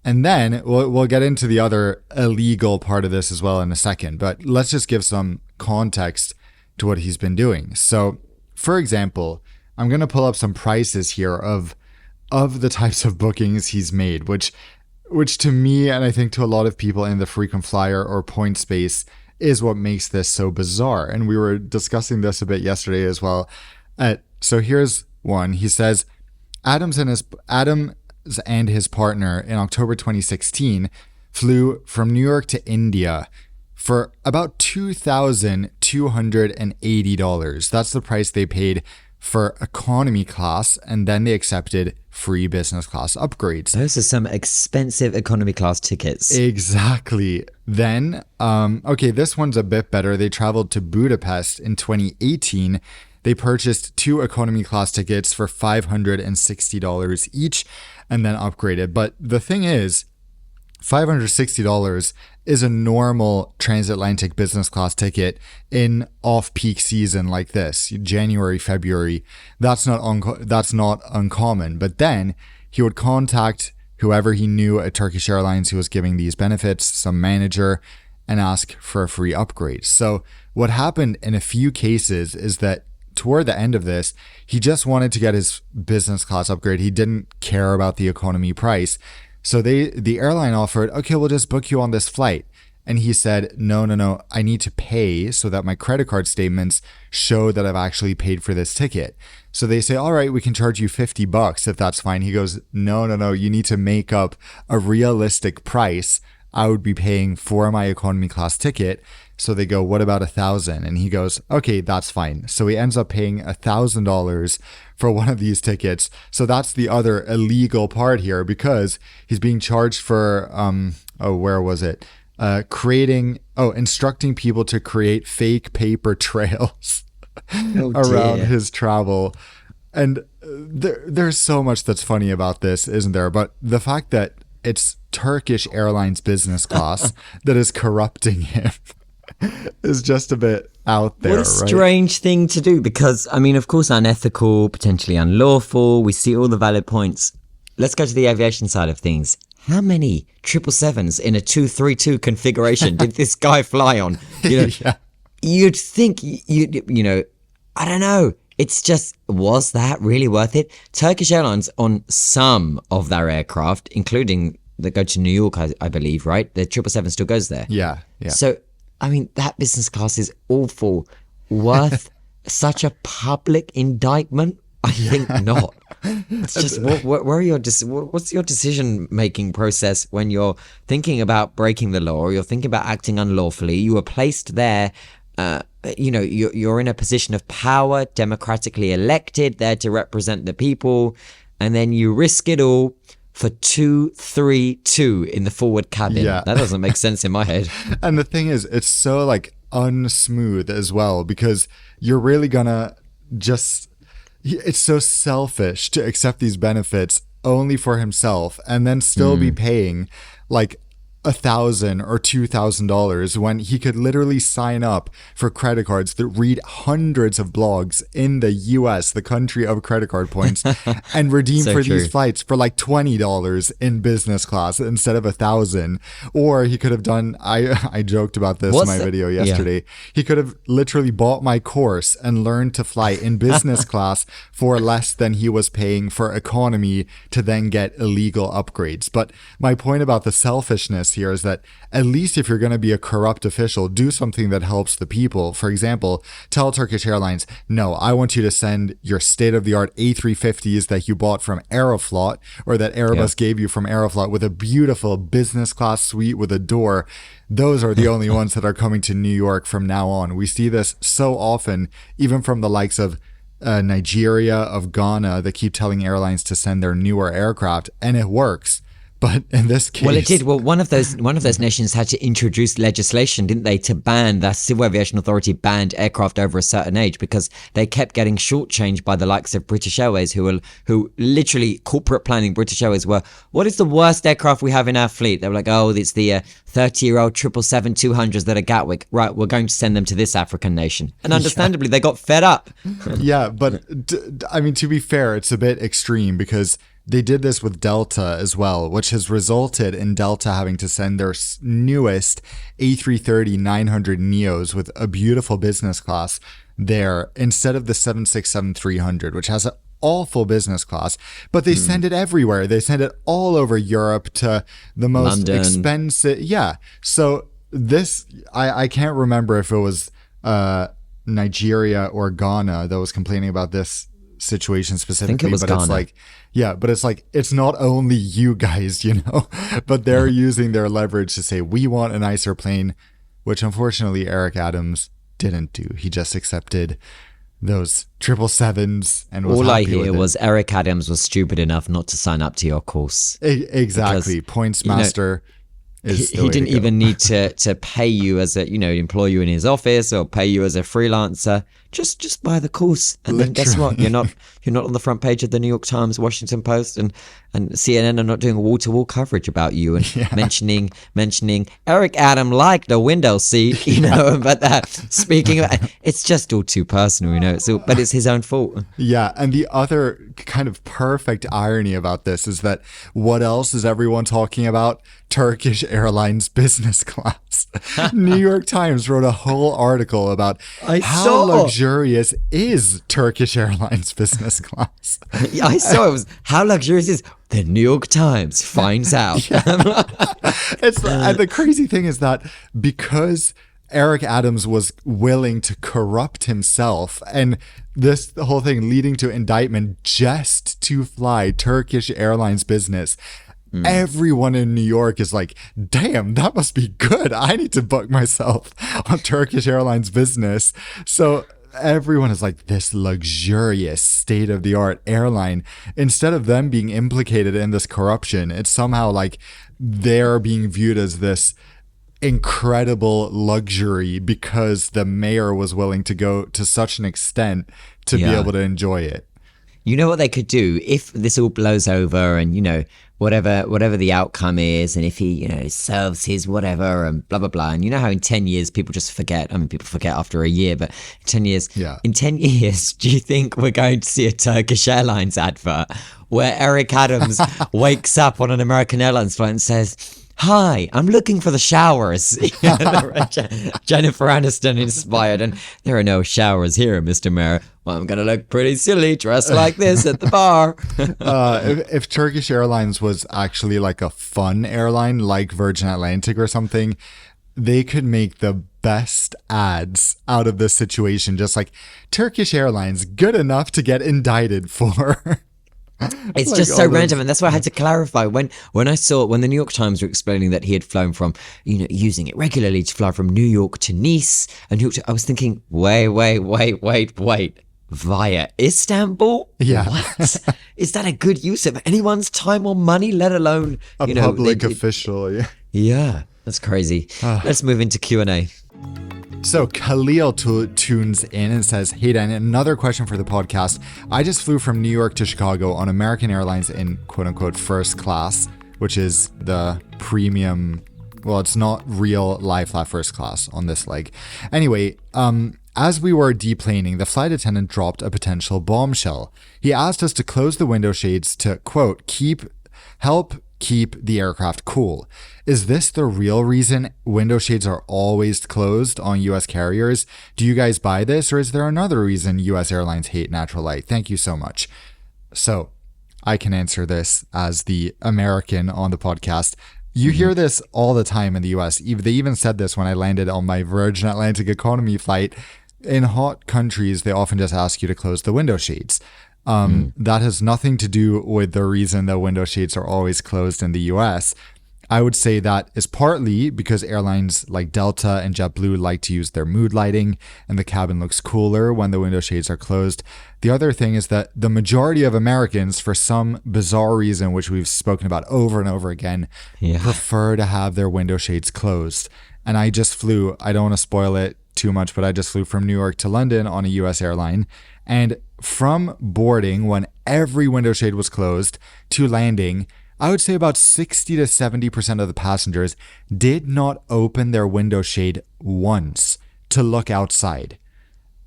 And then we'll get into the other illegal part of this as well in a second, but let's just give some context to what he's been doing. So, for example, I'm going to pull up some prices here of the types of bookings he's made, which to me, and I think to a lot of people in the frequent flyer or point space, is what makes this so bizarre. And we were discussing this a bit yesterday as well. So here's one. He says, Adams and his partner in October 2016 flew from New York to India for about $2,280. That's the price they paid for economy class, and then they accepted free business class upgrades. Those are some expensive economy class tickets. Exactly. Then, this one's a bit better. They traveled to Budapest in 2018. They purchased 2 economy class tickets for $560 each and then upgraded. But the thing is, $560 is a normal transatlantic business class ticket in off-peak season like this, January, February. That's not uncommon. But then he would contact whoever he knew at Turkish Airlines who was giving these benefits, some manager, and ask for a free upgrade. So what happened in a few cases is that toward the end of this, he just wanted to get his business class upgrade. He didn't care about the economy price. So the airline offered, okay, we'll just book you on this flight. And he said, no, I need to pay so that my credit card statements show that I've actually paid for this ticket. So they say, all right, we can charge you $50 if that's fine. He goes, no, you need to make up a realistic price I would be paying for my economy class ticket. So they go, what about $1,000? And he goes, okay, that's fine. So he ends up paying $1,000 for one of these tickets. So that's the other illegal part here, because he's being charged for, instructing people to create fake paper trails around his travel. And there's so much that's funny about this, isn't there? But the fact that it's Turkish Airlines Business Class that is corrupting him is just a bit out there. What a strange thing to do, because, I mean, of course, unethical, potentially unlawful. We see all the valid points. Let's go to the aviation side of things. How many 777s in a 232 configuration did this guy fly on? You'd think, I don't know. It's just, was that really worth it? Turkish Airlines on some of their aircraft, including that go to New York, I believe, right? The 777 still goes there. Yeah. So, I mean, that business class is awful. Worth such a public indictment? I think not. It's just, what's your decision-making process when you're thinking about breaking the law, or you're thinking about acting unlawfully? You were placed there, you're in a position of power, democratically elected, there to represent the people, and then you risk it all for 232 in the forward cabin. Yeah. That doesn't make sense in my head. And the thing is, it's so unsmooth as well, because you're really gonna it's so selfish to accept these benefits only for himself and then still be paying $1,000 or $2,000 when he could literally sign up for credit cards that read hundreds of blogs in the US, the country of credit card points, and redeem these flights for $20 in business class instead of $1,000. Or he could have done, I joked about this in my video yesterday. Yeah. He could have literally bought my course and learned to fly in business class for less than he was paying for economy to then get illegal upgrades. But my point about the selfishness here is that at least if you're going to be a corrupt official, do something that helps the people. For example, tell Turkish Airlines, no, I want you to send your state-of-the-art A350s that you bought from Aeroflot, or that Airbus gave you from Aeroflot, with a beautiful business class suite with a door. Those are the only ones that are coming to New York from now on. We see this so often, even from the likes of Nigeria, of Ghana, that keep telling airlines to send their newer aircraft, and it works. But in this case, Well, it did. Well, one of those nations had to introduce legislation, didn't they, to ban, the Civil Aviation Authority banned aircraft over a certain age because they kept getting shortchanged by the likes of British Airways, who literally corporate planning. British Airways were, what is the worst aircraft we have in our fleet? They were like, oh, it's the 30-year-old 777-200s that are Gatwick. Right, we're going to send them to this African nation. And understandably, they got fed up. Yeah, but I mean, to be fair, it's a bit extreme because they did this with Delta as well, which has resulted in Delta having to send their newest A330-900 Neos with a beautiful business class there instead of the 767-300, which has an awful business class. But they send it everywhere. They send it all over Europe to the most London. expensive. Yeah. So this, I can't remember if it was Nigeria or Ghana that was complaining about this situation specifically, was but Ghana. It's like, yeah, but it's like, it's not only you guys, you know, but they're using their leverage to say, we want a nicer plane, which unfortunately Eric Adams didn't do. He just accepted those 777s and was All I happy with hear it. was Eric Adams was stupid enough not to sign up to your course. Exactly. Because, Points you know, master is the He way to didn't go. even need to pay you as a, employ you in his office or pay you as a freelancer. Just buy the course, and then guess what? You're not on the front page of the New York Times, Washington Post, and CNN are not doing wall-to-wall coverage about you and mentioning Eric Adam liked the window seat, But speaking of, it's just all too personal, but it's his own fault. Yeah, and the other kind of perfect irony about this is that what else is everyone talking about? Turkish Airlines Business Class. New York Times wrote a whole article about how luxurious is Turkish Airlines Business Class. I saw it was how luxurious is the New York Times finds out. And the crazy thing is that because Eric Adams was willing to corrupt himself, and this whole thing leading to indictment just to fly Turkish Airlines Business, everyone in New York is like, damn, that must be good. I need to book myself on Turkish Airlines Business. So everyone is like, this luxurious state-of-the-art airline. Instead of them being implicated in this corruption, it's somehow like they're being viewed as this incredible luxury because the mayor was willing to go to such an extent to be able to enjoy it. You know what they could do if this all blows over and, whatever the outcome is, and if he, serves his whatever and blah, blah, blah. And you know how in 10 years people just forget. I mean, people forget after a year, but in 10 years, do you think we're going to see a Turkish Airlines advert where Eric Adams wakes up on an American Airlines flight and says, "Hi, I'm looking for the showers." Jennifer Aniston inspired, and there are no showers here, Mr. Mayor. Well, I'm going to look pretty silly dressed like this at the bar. If Turkish Airlines was actually like a fun airline, like Virgin Atlantic or something, they could make the best ads out of this situation. Just like Turkish Airlines, good enough to get indicted for. It's Like just so all those- random, and that's why I had to clarify when the New York Times were explaining that he had flown from, using it regularly to fly from New York to Nice and New York to, I was thinking, wait, via Istanbul? Yeah. What? Is that a good use of anyone's time or money, let alone a public official? Yeah. Yeah, that's crazy. Let's move into Q&A. So Khalil tunes in and says, "Hey Dan, another question for the podcast. I just flew from New York to Chicago on American Airlines in quote unquote first class, which is the premium. Well, it's not real lie flat first class on this leg. Anyway, as we were deplaning, the flight attendant dropped a potential bombshell. He asked us to close the window shades to quote help keep the aircraft cool. Is this the real reason window shades are always closed on US carriers? Do you guys buy this, or is there another reason US airlines hate natural light? Thank you so much." So I can answer this as the American on the podcast. You hear this all the time in the US. They even said this when I landed on my Virgin Atlantic economy flight. In hot countries, they often just ask you to close the window shades. That has nothing to do with the reason that window shades are always closed in the US. I would say that is partly because airlines like Delta and JetBlue like to use their mood lighting and the cabin looks cooler when the window shades are closed. The other thing is that the majority of Americans, for some bizarre reason, which we've spoken about over and over again, prefer to have their window shades closed. And I just flew, I don't want to spoil it too much, but I just flew from New York to London on a US airline. And from boarding, when every window shade was closed, to landing, I would say about 60 to 70% of the passengers did not open their window shade once to look outside.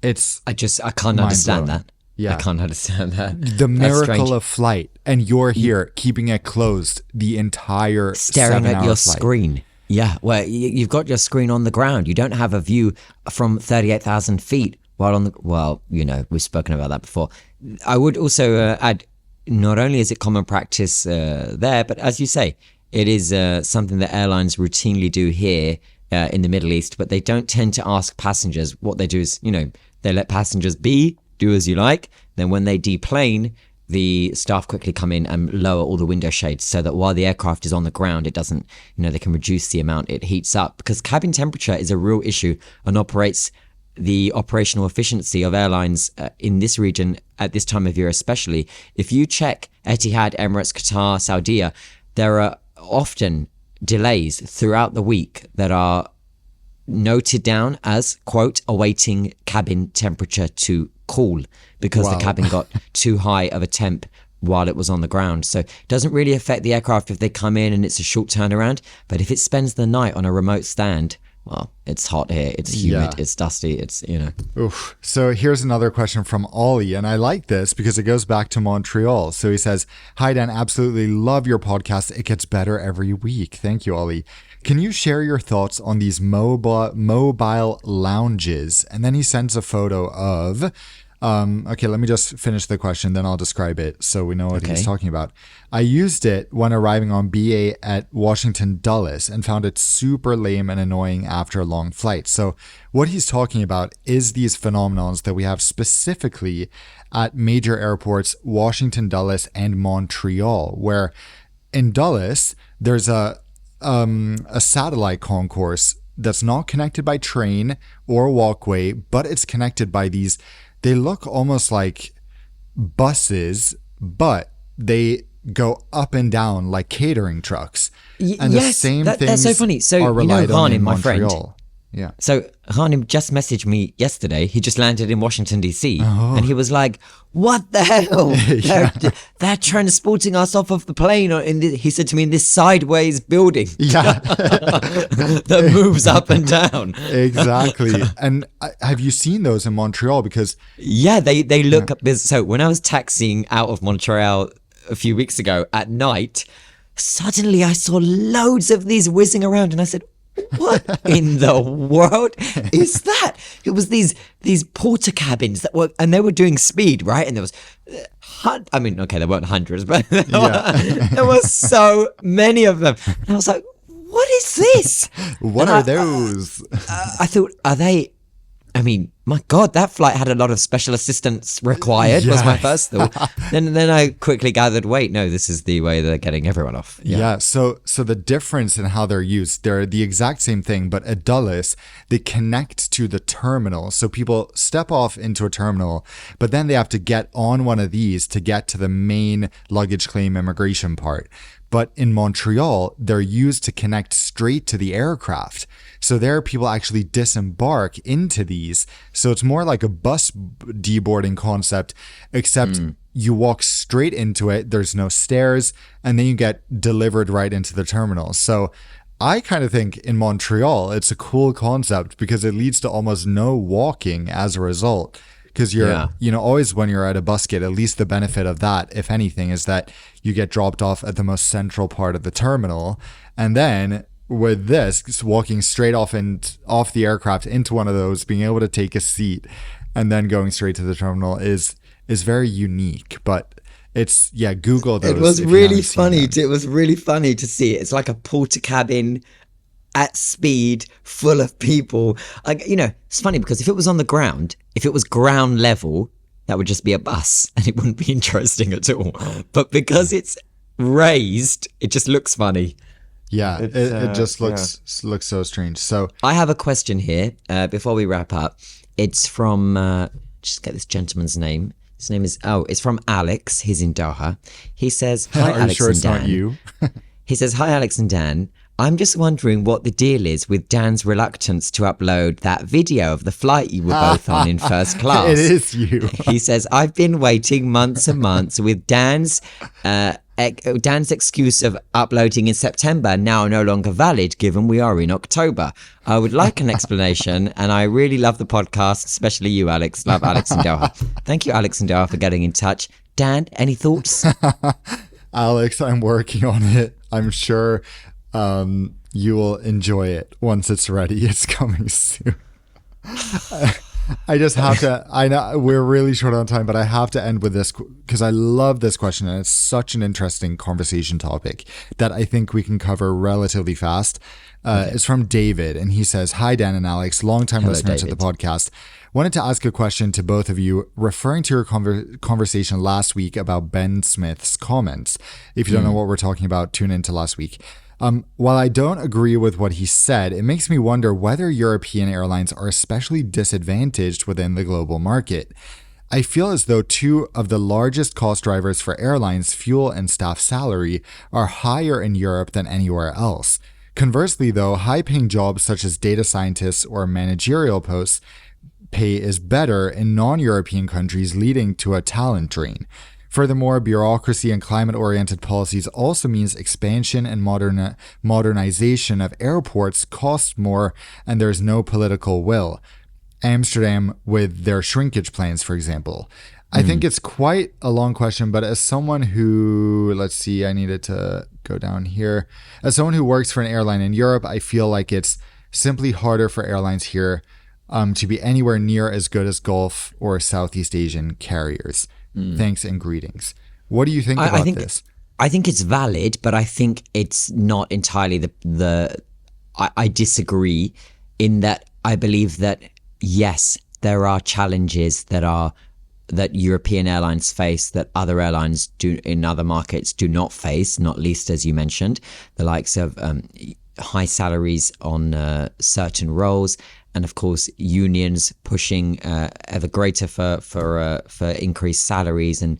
I can't understand that. Yeah. I can't understand that. The miracle of flight. And you're here keeping it closed the entire staring at your flight. Screen. Yeah, well, you've got your screen on the ground. You don't have a view from 38,000 feet while on the... Well, we've spoken about that before. I would also add, not only is it common practice there, but as you say, it is something that airlines routinely do here in the Middle East, but they don't tend to ask passengers. What they do is, they let passengers do as you like. Then when they deplane, the staff quickly come in and lower all the window shades so that while the aircraft is on the ground, it doesn't, they can reduce the amount it heats up, because cabin temperature is a real issue and operates the operational efficiency of airlines in this region at this time of year especially. If you check Etihad, Emirates, Qatar, Saudia, there are often delays throughout the week that are noted down as, quote, awaiting cabin temperature to cool, because the cabin got too high of a temp while it was on the ground. So it doesn't really affect the aircraft if they come in and it's a short turnaround, but if it spends the night on a remote stand, well, it's hot here, it's humid, it's dusty, it's, Oof. So here's another question from Ollie, and I like this because it goes back to Montreal. So he says, "Hi Dan, absolutely love your podcast. It gets better every week." Thank you, Ollie. "Can you share your thoughts on these mobile lounges?" And then he sends a photo of... okay, let me just finish the question, then I'll describe it so we know what he's talking about. "I used it when arriving on BA at Washington Dulles and found it super lame and annoying after a long flight." So what he's talking about is these phenomenons that we have specifically at major airports, Washington Dulles and Montreal, where in Dulles, there's a satellite concourse that's not connected by train or walkway, but it's connected by these... They look almost like buses, but they go up and down like catering trucks. And the same things that's so funny. So, are relied on in Montreal. Friend. Yeah. So Hanim just messaged me yesterday. He just landed in Washington, D.C. And he was like, "What the hell? They're transporting us off of the plane." He said to me, "in this sideways building." Yeah. that moves up and down. Exactly. And have you seen those in Montreal? Because... Yeah, they look up. So when I was taxiing out of Montreal a few weeks ago at night, suddenly I saw loads of these whizzing around and I said, "What in the world is that?" It was these porter cabins they were doing speed, right? And there was, there weren't hundreds, but there were so many of them. And I was like, "What is this? What are those?" I thought, are they? My God, that flight had a lot of special assistance required, was my first thought. Then I quickly gathered, wait, no, this is the way they're getting everyone off. Yeah. So the difference in how they're used, they're the exact same thing, but at Dulles, they connect to the terminal. So people step off into a terminal, but then they have to get on one of these to get to the main luggage claim immigration part. But in Montreal, they're used to connect straight to the aircraft. So there people actually disembark into these. So it's more like a bus deboarding concept, except you walk straight into it. There's no stairs, and then you get delivered right into the terminal. So I kind of think in Montreal, it's a cool concept because it leads to almost no walking as a result. Because you're, always when you're at a bus gate, at least the benefit of that, if anything, is that you get dropped off at the most central part of the terminal. And then with this, walking straight off the aircraft into one of those, being able to take a seat and then going straight to the terminal is very unique. But it's, Google those. It was really funny. It was really funny to see it. It's like a porter cabin at speed, full of people. It's funny because if it was on the ground, if it was ground level, that would just be a bus and it wouldn't be interesting at all. But because it's raised, it just looks funny. Yeah, it just looks so strange. So I have a question here before we wrap up. It's from, just get this gentleman's name. His name is, it's from Alex. He's in Doha. He says, hi, are Alex you sure and it's Dan. not you? He says, hi, Alex and Dan. I'm just wondering what the deal is with Dan's reluctance to upload that video of the flight you were both on in first class. It is you. He says, I've been waiting months and months with Dan's excuse of uploading in September now no longer valid given we are in October. I would like an explanation, and I really love the podcast, especially you, Alex. Love Alex and Doha. Thank you, Alex and Doha, for getting in touch. Dan, any thoughts? Alex, I'm working on it. I'm sure you will enjoy it once it's ready. It's coming soon. I just have to, I know we're really short on time, but I have to end with this because I love this question and it's such an interesting conversation topic that I think we can cover relatively fast. Okay. It's from David and he says, hi, Dan and Alex, longtime listener to the podcast. Wanted to ask a question to both of you, referring to your conversation last week about Ben Smith's comments. If you don't know what we're talking about, tune into last week. While I don't agree with what he said, it makes me wonder whether European airlines are especially disadvantaged within the global market. I feel as though two of the largest cost drivers for airlines, fuel and staff salary, are higher in Europe than anywhere else. Conversely, though, high-paying jobs such as data scientists or managerial posts pay is better in non-European countries, leading to a talent drain. Furthermore, bureaucracy and climate-oriented policies also means expansion and modernization of airports costs more and there's no political will. Amsterdam with their shrinkage plans, for example. I think it's quite a long question, but as someone who, let's see, I needed to go down here. As someone who works for an airline in Europe, I feel like it's simply harder for airlines here to be anywhere near as good as Gulf or Southeast Asian carriers. Thanks and greetings. What do you think about this? I think it's valid, but I think it's not entirely I disagree in that I believe that, yes, there are challenges that European airlines face that other airlines do in other markets do not face, not least, as you mentioned, the likes of high salaries on certain roles. And of course, unions pushing ever greater for increased salaries and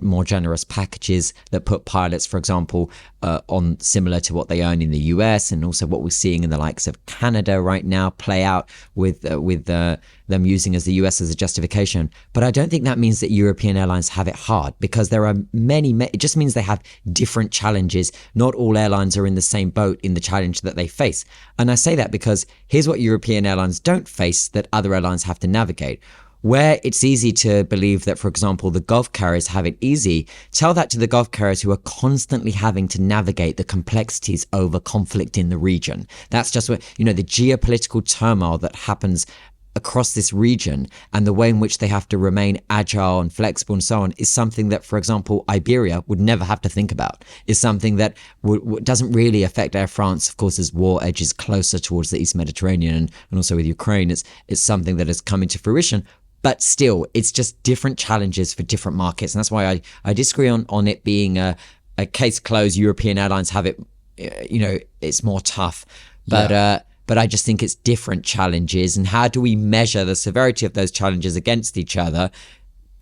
more generous packages that put pilots, for example, on similar to what they earn in the US, and also what we're seeing in the likes of Canada right now play out with them using as the US as a justification. But I don't think that means that European airlines have it hard, because there are many, it just means they have different challenges. Not all airlines are in the same boat in the challenge that they face. And I say that because here's what European airlines don't face that other airlines have to navigate. Where it's easy to believe that, for example, the Gulf carriers have it easy, tell that to the Gulf carriers who are constantly having to navigate the complexities over conflict in the region. That's just what, the geopolitical turmoil that happens across this region and the way in which they have to remain agile and flexible and so on is something that, for example, Iberia would never have to think about, is something that doesn't really affect Air France, of course, as war edges closer towards the East Mediterranean and also with Ukraine. It's something that has come into fruition. But still, it's just different challenges for different markets. And that's why I disagree on it being a case closed. European airlines have it, it's more tough. But I just think it's different challenges. And how do we measure the severity of those challenges against each other?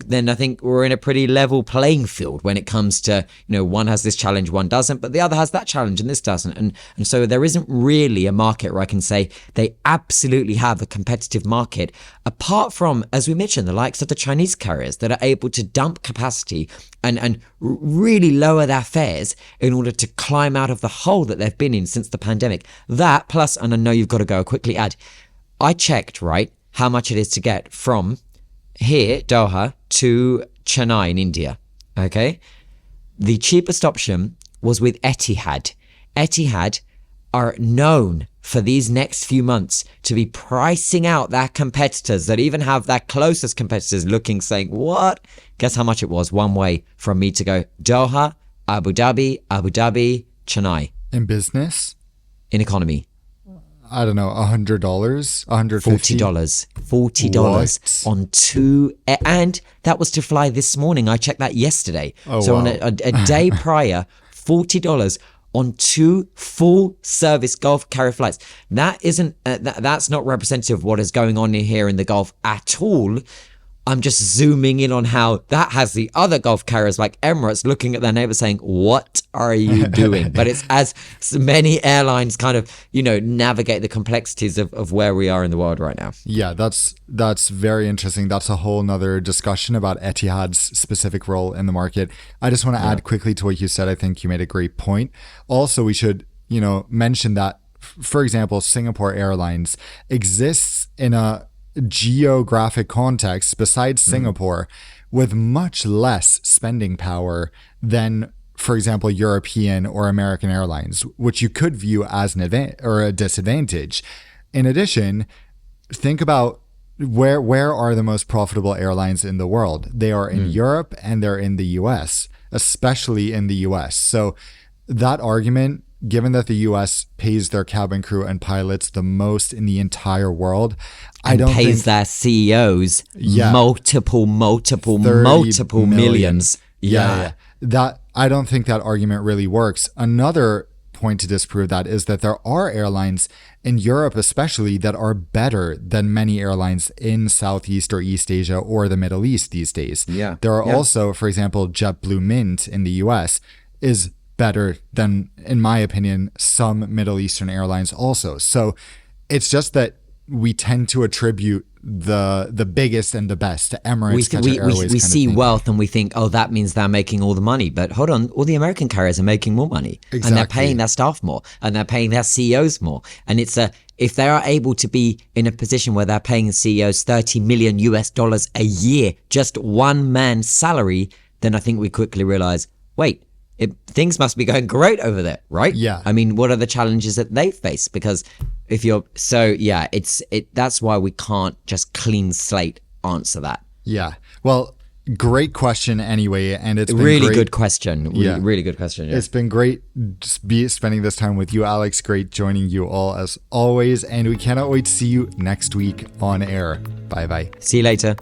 Then I think we're in a pretty level playing field when it comes to, one has this challenge, one doesn't, but the other has that challenge and this doesn't. And so there isn't really a market where I can say they absolutely have a competitive market, apart from, as we mentioned, the likes of the Chinese carriers that are able to dump capacity and really lower their fares in order to climb out of the hole that they've been in since the pandemic. That plus, and I know you've got to go, quickly add, I checked, right, how much it is to get from here, Doha, to Chennai in India, okay? The cheapest option was with Etihad. Etihad are known for these next few months to be pricing out their competitors that even have their closest competitors looking, saying, what? Guess how much it was one way from me to go Doha, Abu Dhabi, Chennai. In business? In economy. I don't know, $100, $150? $40 on two, and that was to fly this morning. I checked that yesterday. Oh, so wow. on a day prior, $40 on 2 full service Gulf carrier flights. That isn't, that's not representative of what is going on here in the Gulf at all. I'm just zooming in on how that has the other Gulf carriers like Emirates looking at their neighbor saying, what are you doing? But it's as many airlines kind of, navigate the complexities of where we are in the world right now. Yeah, that's very interesting. That's a whole nother discussion about Etihad's specific role in the market. I just want to add quickly to what you said. I think you made a great point. Also, we should, mention that, for example, Singapore Airlines exists in a geographic context besides Singapore with much less spending power than, for example, European or American airlines, which you could view as an advantage or a disadvantage. In addition, think about where are the most profitable airlines in the world? They are in Europe and they're in the US, especially in the US. So that argument, given that the US pays their cabin crew and pilots the most in the entire world, I don't think pays their CEOs multiple millions. Yeah. That I don't think that argument really works. Another point to disprove that is that there are airlines in Europe especially that are better than many airlines in Southeast or East Asia or the Middle East these days. Yeah. There are also, for example, JetBlue Mint in the US is better than, in my opinion, some Middle Eastern airlines also. So it's just that we tend to attribute the biggest and the best to Emirates, Qatar Airways. We see wealth and we think, oh, that means they're making all the money. But hold on, all the American carriers are making more money. Exactly. And they're paying their staff more and they're paying their CEOs more. And if they are able to be in a position where they're paying the CEOs $30 million a year, just one man's salary, then I think we quickly realize, wait, things must be going great over there, right? Yeah. I mean, what are the challenges that they face? Because that's why we can't just clean slate answer that. Yeah. Well, great question anyway. And it's been really good question. Really good question. Yeah. It's been great just spending this time with you, Alex. Great joining you all as always. And we cannot wait to see you next week on air. Bye-bye. See you later.